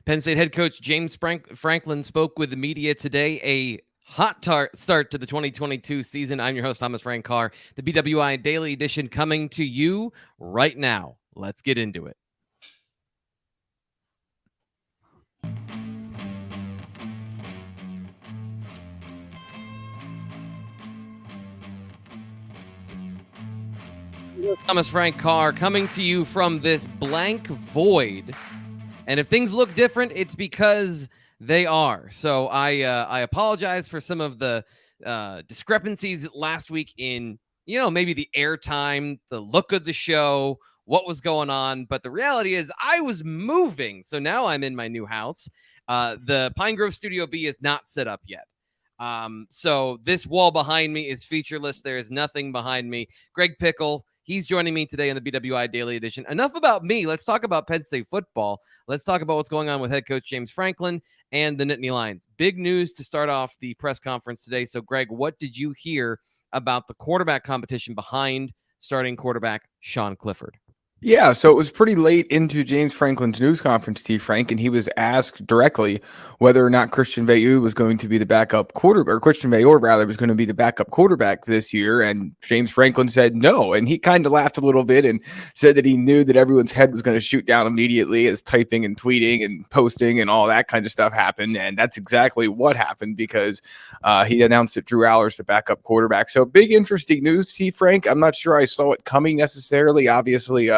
Penn State head coach James Franklin spoke with the media today. A hot start to the 2022 season. I'm your host, Thomas Frank Carr. The BWI Daily Edition coming to you right now. Let's get into it. Thomas Frank Carr coming to you from this blank void. And if things look different, it's because they are. So I apologize for some of the discrepancies last week in, maybe the airtime, the look of the show, what was going on. But the reality is I was moving. So now I'm in my new house. The Pine Grove Studio B is not set up yet. So this wall behind me is featureless. There is nothing behind me. Greg Pickel, he's joining me today on the BWI Daily Edition. Enough about me. Let's talk about Penn State football. Let's talk about what's going on with head coach James Franklin and the Nittany Lions. Big news to start off the press conference today. So, Greg, what did you hear about the quarterback competition behind starting quarterback Sean Clifford? Yeah, so it was pretty late into James Franklin's news conference, T-Frank, and he was asked directly whether or not Christian Veilleux was going to be the backup quarterback, or Christian Veilleux, rather, was going to be the backup quarterback this year, and James Franklin said no, and he kind of laughed a little bit and said that he knew that everyone's head was going to shoot down immediately as typing and tweeting and posting and all that kind of stuff happened, and that's exactly what happened because he announced that Drew Allar is the backup quarterback. So big, interesting news, T-Frank. I'm not sure I saw it coming necessarily. Obviously,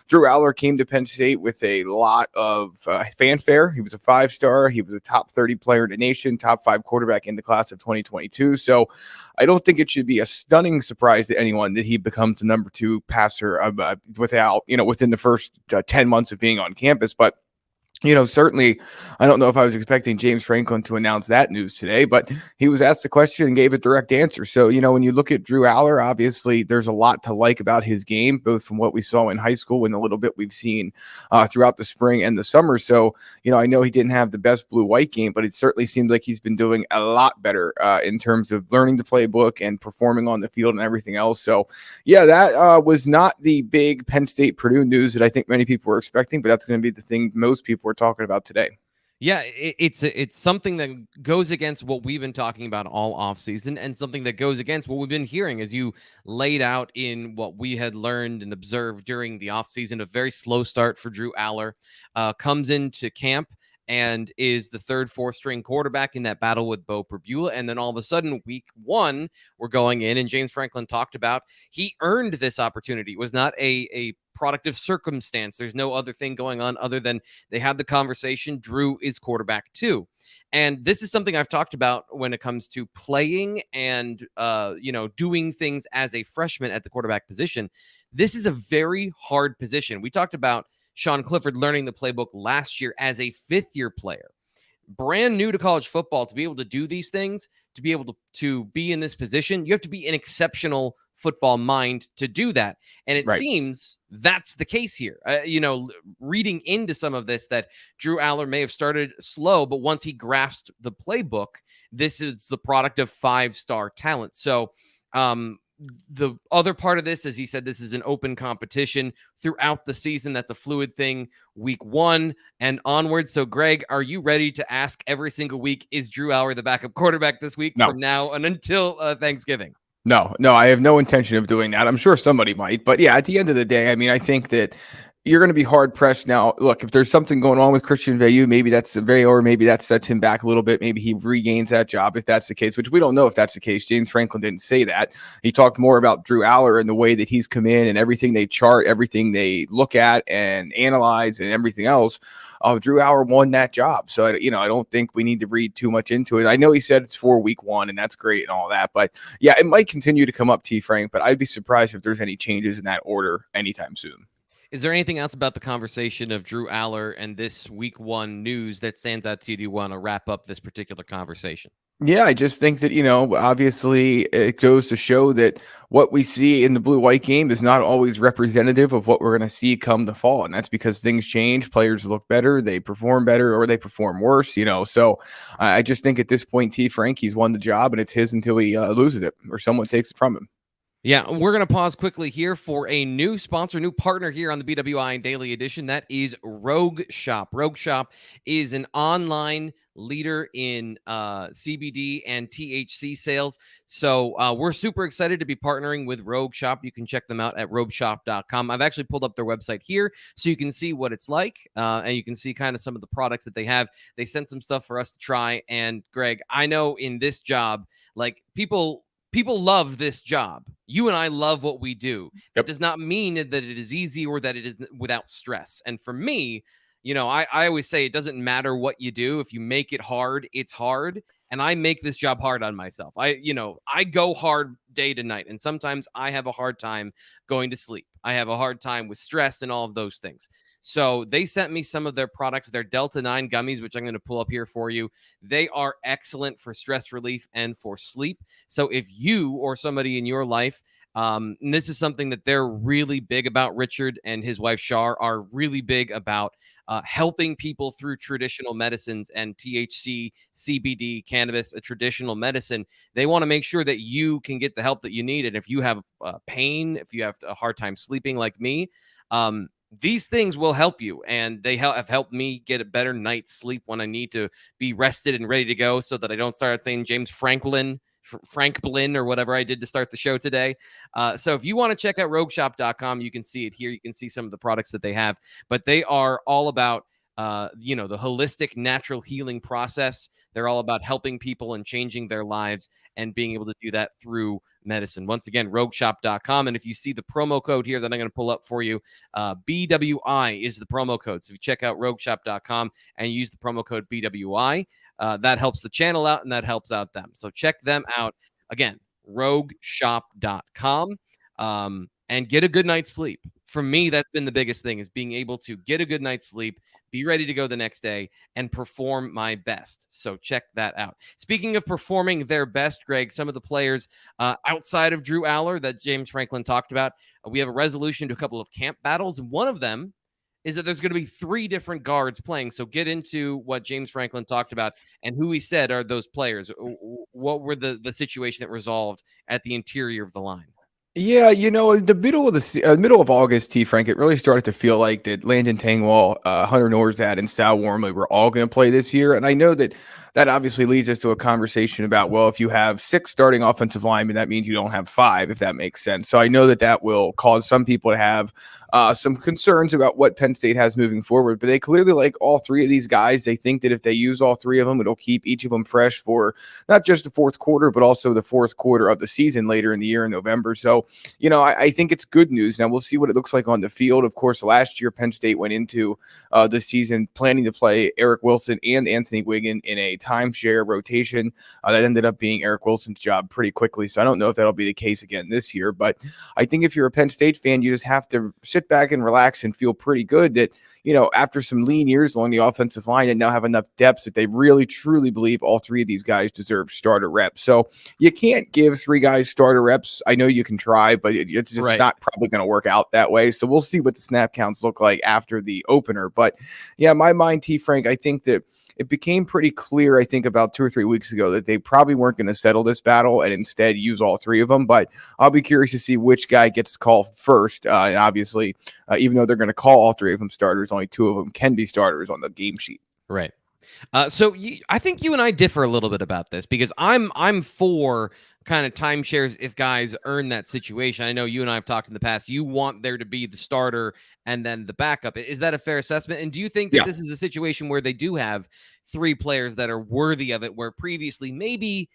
Drew Allar came to Penn State with a lot of fanfare. He was a 5-star. He was a top 30 player in the nation, top 5 quarterback in the class of 2022. So I don't think it should be a stunning surprise to anyone that he becomes the number 2 passer within the first 10 months of being on campus. But certainly, I don't know if I was expecting James Franklin to announce that news today, but he was asked the question and gave a direct answer. So, when you look at Drew Allar, obviously there's a lot to like about his game, both from what we saw in high school and a little bit we've seen throughout the spring and the summer. So, I know he didn't have the best blue-white game, but it certainly seems like he's been doing a lot better in terms of learning the playbook and performing on the field and everything else. So, yeah, that was not the big Penn State Purdue news that I think many people were expecting, but that's going to be the thing most people we're talking about today. Yeah, it's something that goes against what we've been talking about all offseason and something that goes against what we've been hearing as you laid out in what we had learned and observed during the offseason. A very slow start for Drew Allar, comes into camp and is the 3rd, 4th string quarterback in that battle with Beau Pribula. And then all of a sudden, week 1, we're going in, and James Franklin talked about he earned this opportunity. It was not a product of circumstance. There's no other thing going on other than they had the conversation. Drew is quarterback too. And this is something I've talked about when it comes to playing and, doing things as a freshman at the quarterback position. This is a very hard position. We talked about Sean Clifford learning the playbook last year as a 5th-year player. Brand new to college football, to be able to do these things, to be able to be in this position, you have to be an exceptional football mind to do that. And it seems that's the case here. Reading into some of this, that Drew Allar may have started slow, but once he grasped the playbook, this is the product of 5-star talent. So, the other part of this, as he said, this is an open competition throughout the season. That's a fluid thing week 1 and onward. So, Greg, are you ready to ask every single week, is Drew Allar the backup quarterback this week from now and until Thanksgiving? No, I have no intention of doing that. I'm sure somebody might. But yeah, at the end of the day, I think that you're going to be hard pressed now. Look, if there's something going on with Christian Veilleux, maybe that's or maybe that sets him back a little bit. Maybe he regains that job if that's the case, which we don't know if that's the case. James Franklin didn't say that. He talked more about Drew Allar and the way that he's come in and everything they chart, everything they look at and analyze and everything else. Drew Allar won that job. So, I don't think we need to read too much into it. I know he said it's for week 1 and that's great and all that, but yeah, it might continue to come up, T-Frank, but I'd be surprised if there's any changes in that order anytime soon. Is there anything else about the conversation of Drew Allar and this week 1 news that stands out to you? Do you want to wrap up this particular conversation? Yeah, I just think that, obviously it goes to show that what we see in the blue-white game is not always representative of what we're going to see come the fall. And that's because things change. Players look better, they perform better, or they perform worse, So I just think at this point, T. Frank, he's won the job and it's his until he loses it or someone takes it from him. Yeah, we're going to pause quickly here for a new sponsor, new partner here on the BWI Daily Edition. That is Rogue Shop. Rogue Shop is an online leader in CBD and THC sales. So we're super excited to be partnering with Rogue Shop. You can check them out at rogueshop.com. I've actually pulled up their website here so you can see what it's like, and you can see kind of some of the products that they have. They sent some stuff for us to try. And Greg, I know in this job, like people love this job. You and I love what we do. That does not mean that it is easy or that it is without stress. And for me, I always say it doesn't matter what you do. If you make it hard, it's hard. And I make this job hard on myself. I go hard day to night. And sometimes I have a hard time going to sleep. I have a hard time with stress and all of those things. So they sent me some of their products, their Delta 9 gummies, which I'm going to pull up here for you. They are excellent for stress relief and for sleep. So if you or somebody in your life, and this is something that they're really big about, Richard and his wife Shar are really big about helping people through traditional medicines and THC, CBD, cannabis, a traditional medicine. They want to make sure that you can get the help that you need. And if you have pain, if you have a hard time sleeping like me, these things will help you, and they have helped me get a better night's sleep when I need to be rested and ready to go so that I don't start saying James Franklin, or whatever I did to start the show today. So if you want to check out rogueshop.com, you can see it here. You can see some of the products that they have, but they are all about the holistic natural healing process. They're all about helping people and changing their lives and being able to do that through medicine. Once again, rogueshop.com. And if you see the promo code here that I'm going to pull up for you, BWI is the promo code. So if you check out rogueshop.com and use the promo code BWI, that helps the channel out and that helps out them. So check them out. Again, rogueshop.com, and get a good night's sleep. For me, that's been the biggest thing, is being able to get a good night's sleep, be ready to go the next day, and perform my best. So check that out. Speaking of performing their best, Greg, some of the players outside of Drew Allar that James Franklin talked about, we have a resolution to a couple of camp battles. And one of them is that there's going to be 3 different guards playing. So get into what James Franklin talked about and who he said are those players. What were the situation that resolved at the interior of the line? Yeah, in the middle of August, T-Frank, it really started to feel like that Landon Tangwall, Hunter Norzad, and Sal Wormley were all going to play this year. And I know that obviously leads us to a conversation about, well, if you have 6 starting offensive linemen, that means you don't have 5, if that makes sense. So I know that will cause some people to have some concerns about what Penn State has moving forward. But they clearly like all 3 of these guys. They think that if they use all 3 of them, it'll keep each of them fresh for not just the fourth quarter, but also the fourth quarter of the season later in the year in November. So I think it's good news. Now we'll see what it looks like on the field. Of course, last year Penn State went into the season planning to play Eric Wilson and Anthony Wiggin in a timeshare rotation. That ended up being Eric Wilson's job pretty quickly. So I don't know if that'll be the case again this year. But I think if you're a Penn State fan, you just have to sit back and relax and feel pretty good that, after some lean years along the offensive line and now have enough depth that they really truly believe all 3 of these guys deserve starter reps. So you can't give 3 guys starter reps. I know you can try, but it's just not probably going to work out that way. So we'll see what the snap counts look like after the opener. But yeah, my mind, T-Frank, I think that it became pretty clear, I think about 2 or 3 weeks ago, that they probably weren't going to settle this battle and instead use all 3 of them. But I'll be curious to see which guy gets called first. And obviously, even though they're going to call all 3 of them starters, only 2 of them can be starters on the game sheet. Right. So I think you and I differ a little bit about this, because I'm for kind of timeshares if guys earn that situation. I know you and I have talked in the past. You want there to be the starter and then the backup. Is that a fair assessment? And do you think that this is a situation where they do have 3 players that are worthy of it, where previously maybe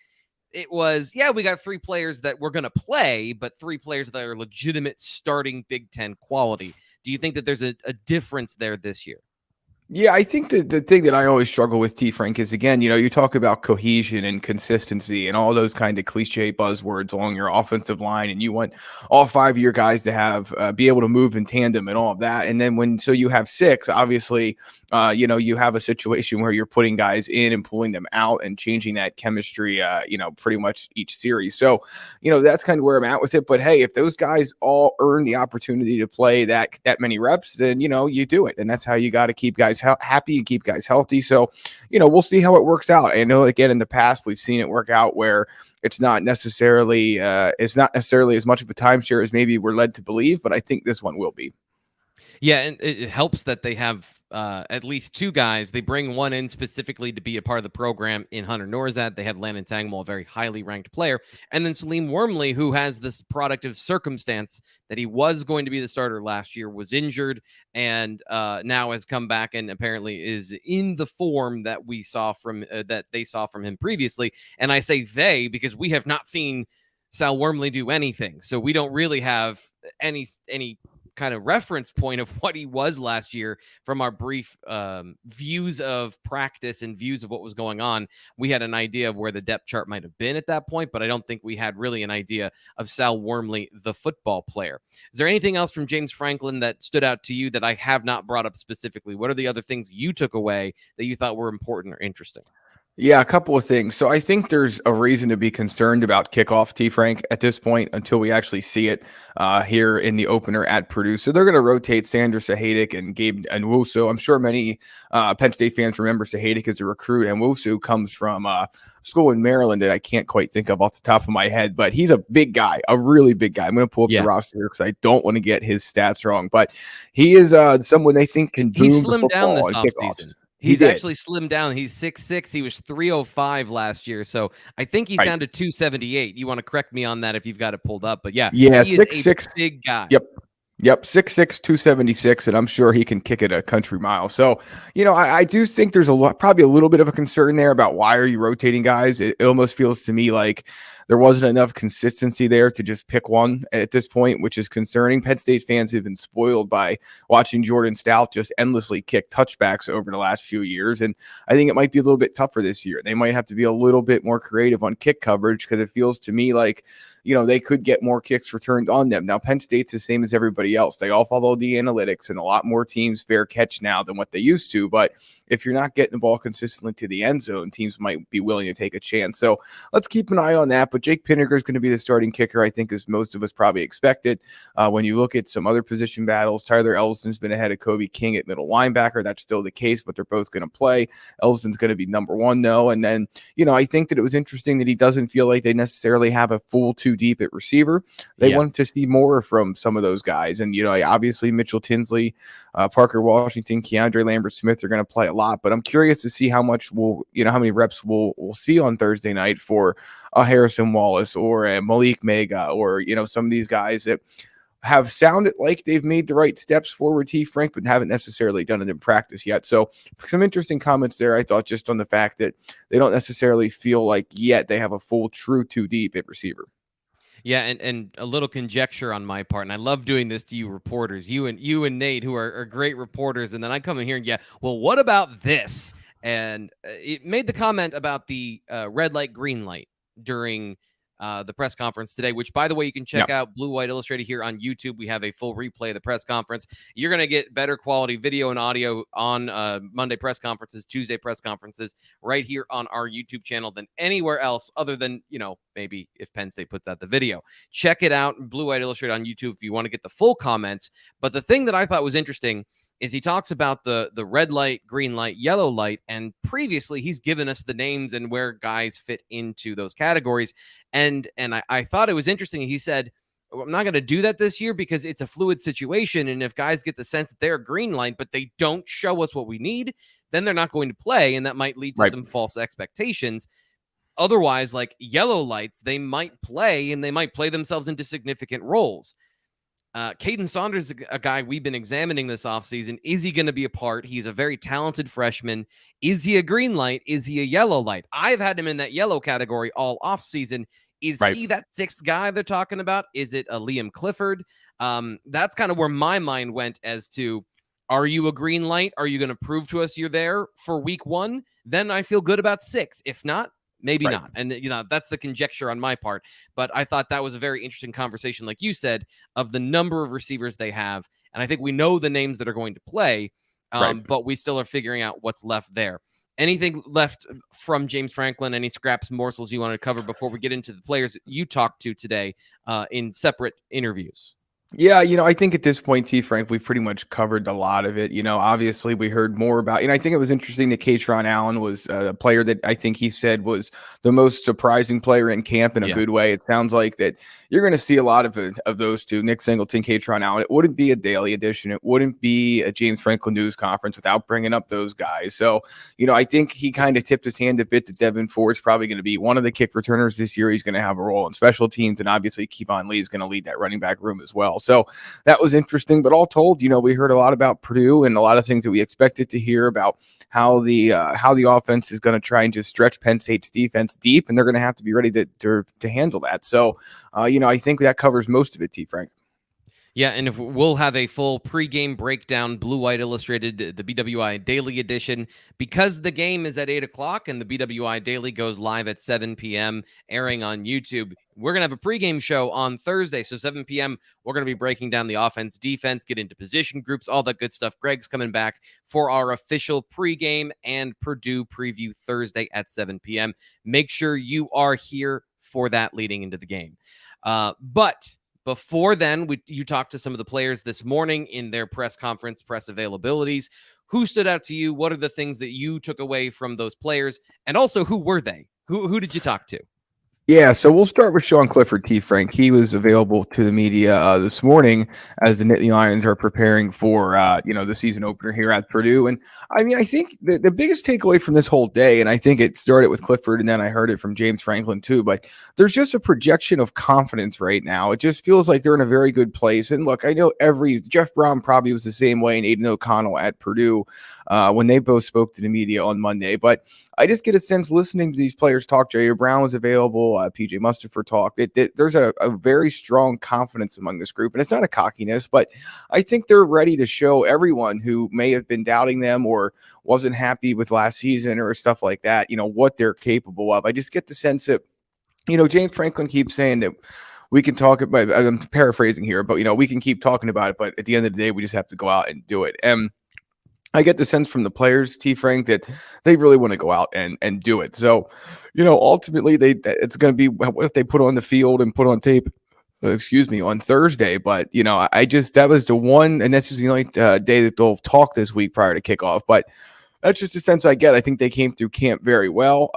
it was, we got 3 players that we're going to play, but 3 players that are legitimate starting Big Ten quality? Do you think that there's a difference there this year? Yeah, I think that the thing that I always struggle with, T-Frank, is, again, you talk about cohesion and consistency and all those kind of cliche buzzwords along your offensive line, and you want all 5 of your guys to have be able to move in tandem and all of that. And then so you have 6, obviously, you have a situation where you're putting guys in and pulling them out and changing that chemistry, pretty much each series. So, that's kind of where I'm at with it. But hey, if those guys all earn the opportunity to play that many reps, then, you do it. And that's how you got to keep guys guys happy and keep guys healthy. So, we'll see how it works out. I know, again, in the past, we've seen it work out where it's not necessarily as much of a timeshare as maybe we're led to believe, but I think this one will be. Yeah, and it helps that they have at least two guys. They bring one in specifically to be a part of the program in Hunter Norzad. They have Landon Tangmal, a very highly ranked player. And then Salim Wormley, who has this product of circumstance that he was going to be the starter last year, was injured, and now has come back and apparently is in the form that we saw from that they saw from him previously. And I say they because we have not seen Sal Wormley do anything. So we don't really have any kind of reference point of what he was last year from our brief views of practice and views of what was going on. We had an idea of where the depth chart might have been at that point, but I don't think we had really an idea of Sal Wormley, the football player. Is there anything else from James Franklin that stood out to you that I have not brought up specifically? What are the other things you took away that you thought were important or interesting? Yeah, a couple of things. So I think there's a reason to be concerned about kickoff, T-Frank, at this point until we actually see it here in the opener at Purdue. So they're going to rotate Sanders Sahaydak and Gabe Nwusu. I'm sure many Penn State fans remember Sahaydak as a recruit, and Nwusu comes from school in Maryland that I can't quite think of off the top of my head, but he's a big guy, a really big guy. I'm going to pull up the roster here because I don't want to get his stats wrong, but he is someone they think can boom the football down this and offseason. He's actually slimmed down. He's 6'6". He was 305 last year. So I think he's down to 278. You want to correct me on that if you've got it pulled up. But yeah, he is 6'6", big guy. Yep, 6'6", 276, and I'm sure he can kick it a country mile. So, I do think there's probably a little bit of a concern there about why are you rotating guys? It almost feels to me like there wasn't enough consistency there to just pick one at this point, which is concerning. Penn State fans have been spoiled by watching Jordan Stout just endlessly kick touchbacks over the last few years, and I think it might be a little bit tougher this year. They might have to be a little bit more creative on kick coverage because it feels to me like they could get more kicks returned on them. Now, Penn State's the same as everybody else. They all follow the analytics, and a lot more teams fair catch now than what they used to. But if you're not getting the ball consistently to the end zone, teams might be willing to take a chance. So let's keep an eye on that. But Jake Pinniger is going to be the starting kicker, I think, as most of us probably expected. When you look at some other position battles, Tyler Elston's been ahead of Kobe King at middle linebacker. That's still the case, but they're both going to play. Elston's going to be number one, though. And then, I think that it was interesting that he doesn't feel like they necessarily have a full two deep at receiver. They wanted to see more from some of those guys. And, obviously Mitchell Tinsley, Parker Washington, Keandre Lambert-Smith are going to play a lot, but I'm curious to see how much how many reps we'll see on Thursday night for Harrison Wallace or Malik Mega or, some of these guys that have sounded like they've made the right steps forward, T-Frank, but haven't necessarily done it in practice yet. So some interesting comments there, I thought, just on the fact that they don't necessarily feel like yet they have a full true two deep at receiver. Yeah, and a little conjecture on my part, and I love doing this to you reporters, you and Nate, who are great reporters, and then I come in here and well, what about this? And it made the comment about the red light, green light during the press conference today, which, by the way, you can check out Blue White Illustrated here on YouTube. We have a full replay of the press conference. You're going to get better quality video and audio on Monday press conferences, Tuesday press conferences, right here on our YouTube channel than anywhere else other than, maybe if Penn State puts out the video. Check it out, Blue White Illustrated on YouTube, if you want to get the full comments. But the thing that I thought was interesting is he talks about the red light, green light, yellow light, and previously he's given us the names and where guys fit into those categories. And I thought it was interesting. He said, I'm not going to do that this year because it's a fluid situation, and if guys get the sense that they're green light, but they don't show us what we need, then they're not going to play, and that might lead to some false expectations. Otherwise, like yellow lights, they might play, and they might play themselves into significant roles. Caden Saunders is a guy we've been examining this offseason. Is he going to be a part? He's a very talented freshman. Is he a green light? Is he a yellow light? I've had him in that yellow category all offseason. Is he that sixth guy they're talking about? Is it a Liam Clifford? That's kind of where my mind went as to, are you a green light? Are you going to prove to us you're there for week one? Then I feel good about 6. If not, maybe not. And, that's the conjecture on my part. But I thought that was a very interesting conversation, like you said, of the number of receivers they have. And I think we know the names that are going to play, but we still are figuring out what's left there. Anything left from James Franklin? Any scraps, morsels you want to cover before we get into the players you talked to today in separate interviews? Yeah, I think at this point, T. Frank, we've pretty much covered a lot of it. Obviously we heard more about, I think it was interesting that Katron Allen was a player that I think he said was the most surprising player in camp in a Yeah. good way. It sounds like that you're going to see a lot of those two, Nick Singleton, Katron Allen. It wouldn't be a daily edition. It wouldn't be a James Franklin news conference without bringing up those guys. So, I think he kind of tipped his hand a bit that Devin Ford's probably going to be one of the kick returners this year. He's going to have a role in special teams, and obviously Kevon Lee is going to lead that running back room as well. So that was interesting. But all told, we heard a lot about Purdue and a lot of things that we expected to hear about how the offense is going to try and just stretch Penn State's defense deep, and they're going to have to be ready to handle that. So, I think that covers most of it, T. Frank. Yeah, and if we'll have a full pregame breakdown, Blue White Illustrated, the BWI Daily Edition, because the game is at 8 o'clock and the BWI Daily goes live at 7 p.m., airing on YouTube. We're going to have a pregame show on Thursday, so 7 p.m., we're going to be breaking down the offense, defense, get into position groups, all that good stuff. Greg's coming back for our official pregame and Purdue preview Thursday at 7 p.m. Make sure you are here for that leading into the game. But before then, you talked to some of the players this morning in their press conference, press availabilities. Who stood out to you? What are the things that you took away from those players? And also, who were they? Who did you talk to? Yeah, so we'll start with Sean Clifford, T. Frank. He was available to the media this morning as the Nittany Lions are preparing for, the season opener here at Purdue. And I think the biggest takeaway from this whole day, and I think it started with Clifford and then I heard it from James Franklin too, but there's just a projection of confidence right now. It just feels like they're in a very good place. And look, I know Jeff Brown probably was the same way, and Aiden O'Connell at Purdue when they both spoke to the media on Monday. But I just get a sense listening to these players talk. Jair Brown was available. PJ Mustipher talked. There's a very strong confidence among this group, and it's not a cockiness, but I think they're ready to show everyone who may have been doubting them or wasn't happy with last season or stuff like that, what they're capable of. I just get the sense that, James Franklin keeps saying that we can talk about, I'm paraphrasing here, but, we can keep talking about it, but at the end of the day, we just have to go out and do it. And I get the sense from the players, T. Frank, that they really want to go out and do it. So, ultimately, it's going to be what they put on the field and put on tape, on Thursday. But, that was the one, and this is the only day that they'll talk this week prior to kickoff. But that's just the sense I get. I think they came through camp very well.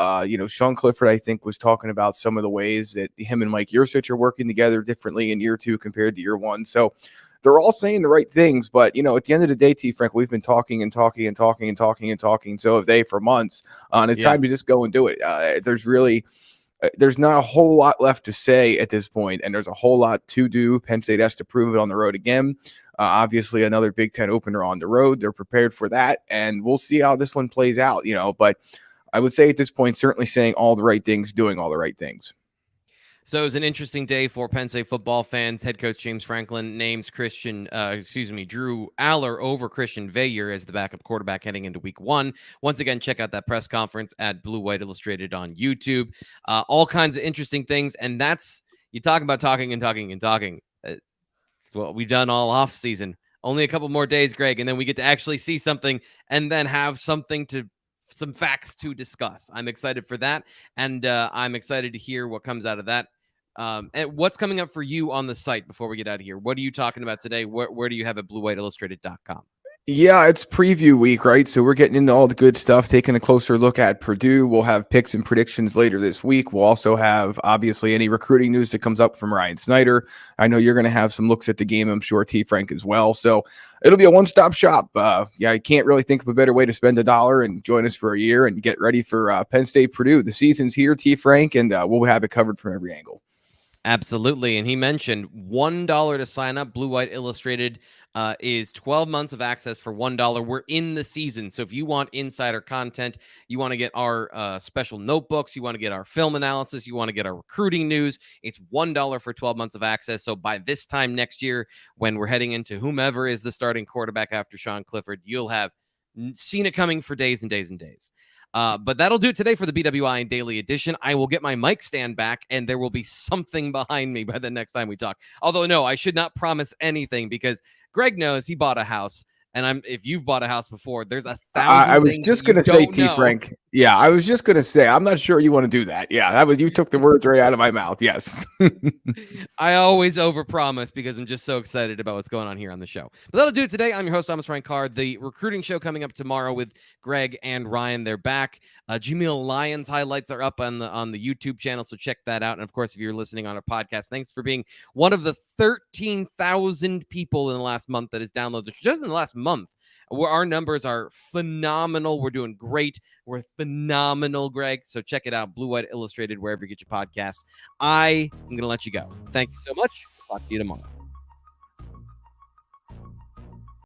Sean Clifford, I think, was talking about some of the ways that him and Mike Yurcich are working together differently in year two compared to year one. So, they're all saying the right things, but at the end of the day, T. Frank, we've been talking and talking and talking and talking and talking. So have they for months, and it's time to just go and do it. There's not a whole lot left to say at this point, and there's a whole lot to do. Penn State has to prove it on the road again. Obviously, another Big Ten opener on the road. They're prepared for that, and we'll see how this one plays out. But I would say at this point, certainly saying all the right things, doing all the right things. So it was an interesting day for Penn State football fans. Head coach James Franklin names Drew Allar over Christian Veilleux as the backup quarterback heading into week one. Once again, check out that press conference at Blue White Illustrated on YouTube. All kinds of interesting things. And that's, you talk about talking and talking and talking. It's what we've done all off season. Only a couple more days, Greg, and then we get to actually see something and then have some facts to discuss. I'm excited for that. And I'm excited to hear what comes out of that. And what's coming up for you on the site before we get out of here? What are you talking about today? Where do you have at bluewhiteillustrated.com? Yeah, it's preview week, right? So we're getting into all the good stuff, taking a closer look at Purdue. We'll have picks and predictions later this week. We'll also have, obviously, any recruiting news that comes up from Ryan Snyder. I know you're going to have some looks at the game, I'm sure, T-Frank, as well. So it'll be a one-stop shop. I can't really think of a better way to spend $1 and join us for a year and get ready for Penn State Purdue. The season's here, T-Frank, and we'll have it covered from every angle. Absolutely. And he mentioned $1 to sign up. Blue White Illustrated is 12 months of access for $1. We're in the season. So if you want insider content, you want to get our special notebooks, you want to get our film analysis, you want to get our recruiting news, it's $1 for 12 months of access. So by this time next year, when we're heading into whomever is the starting quarterback after Sean Clifford, you'll have seen it coming for days and days and days. But that'll do it today for the BWI Daily Edition. I will get my mic stand back, and there will be something behind me by the next time we talk. Although, no, I should not promise anything because Greg knows he bought a house. And if you've bought a house before, there's 1,000 I was things just going to say, T-Frank, Yeah, I was just gonna say, I'm not sure you want to do that. Yeah, you took the words right out of my mouth. Yes. I always overpromise because I'm just so excited about what's going on here on the show. But that'll do it today. I'm your host, Thomas Frank Carr. The recruiting show coming up tomorrow with Greg and Ryan. They're back. Jameel Lyons highlights are up on the YouTube channel, so check that out. And of course, if you're listening on our podcast, thanks for being one of the 13,000 people in the last month that has downloaded. Just in the last month, our numbers are phenomenal. We're doing great. We're phenomenal, Greg. So check it out, Blue White Illustrated, wherever you get your podcasts. I am going to let you go. Thank you so much. Talk to you tomorrow.